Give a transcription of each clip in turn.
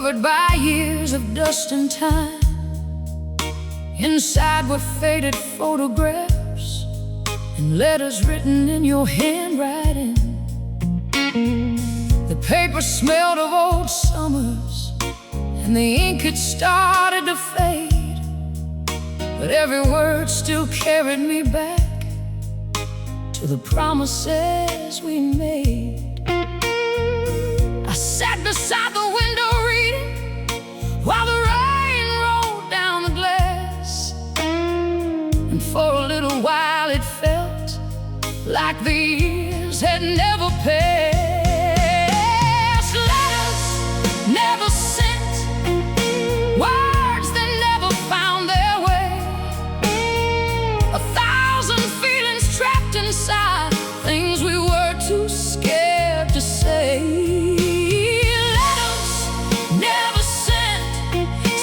covered by years of dust and time. Inside were faded photographs and letters written in your handwriting. The paper smelled of old summers, and the ink had started to fade, but every word still carried me back to the promises we made. I sat beside the window reading while the rain rolled down the glass, and for a little while it felt like the years had never passed. Letters never sent, words that never found their way, 1,000 feelings trapped inside, things we were too scared to say. Letters never sent,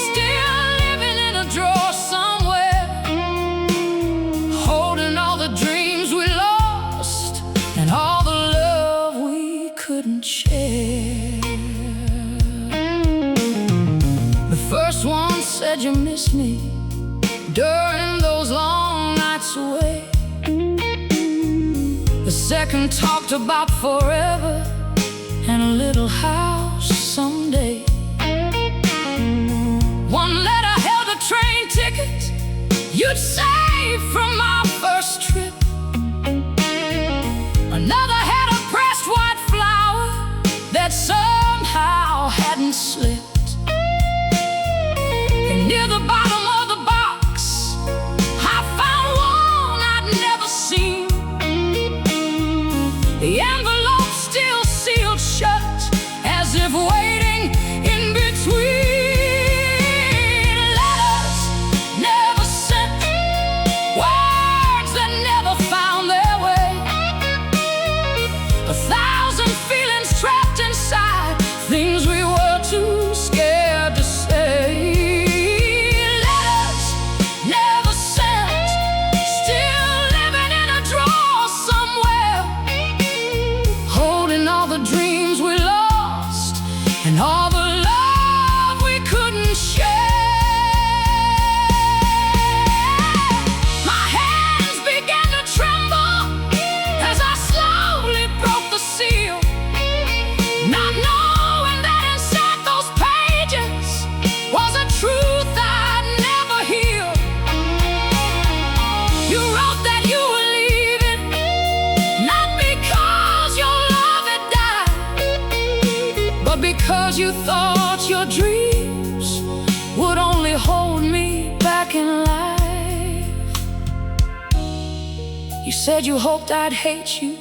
still living in a drawer somewhere, holding all the dreams we lost and all the love we couldn't share. The first one said you missed me during those long nights away. The second talked about forever and a little house someday. One letter held a train ticket you'd saved from our first trip. Another had a pressed white flower that somehow hadn't slipped. And near the bottom of the box I found one I'd never seen. The envelope still sealed shut, as if waiting in between. Letters never sent, words that never found their way, 1,000 feelings trapped inside, things we were too scared to say. Letters never sent, still living in a drawer somewhere, holding all the dreams we lost and all the love we couldn't share. My hands began to tremble as I slowly broke the seal, not knowing that inside those pages was a truth I'd never heal. You wrote that you were leaving, not because your love had died, but because you thought your dreams would only hold me back in life. You said you hoped I'd hate you,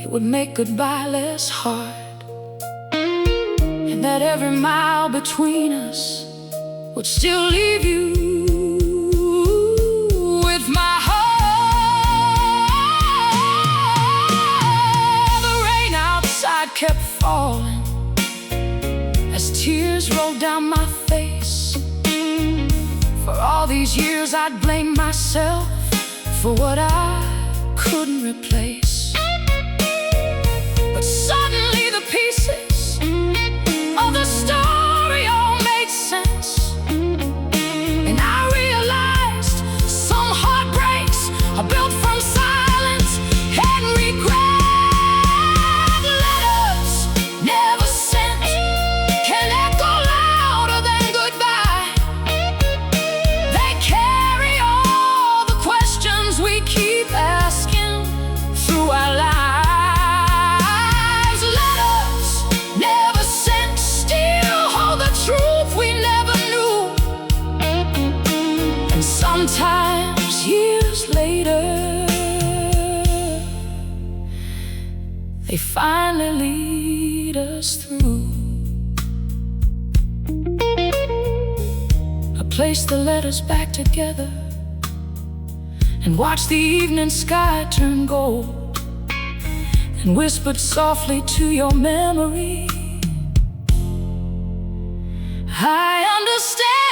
it would make goodbye less hard, and that every mile between us would still leave you with my heart. The rain outside kept falling as tears rolled down my face. For all these years I'd blamed myself for what I couldn't replace. But suddenly the pieces of the story all made sense, and I realized some heartbreaks are built from silence and regret. Letters never sent can echo louder than goodbye. They carry all the questions we keep asking through our lives. Letters never sent still hold the truth we never knew, and sometimes years later they finally lead us through a place that led us back together, and watch the evening sky turn gold, and whispered softly to your memory, I understand.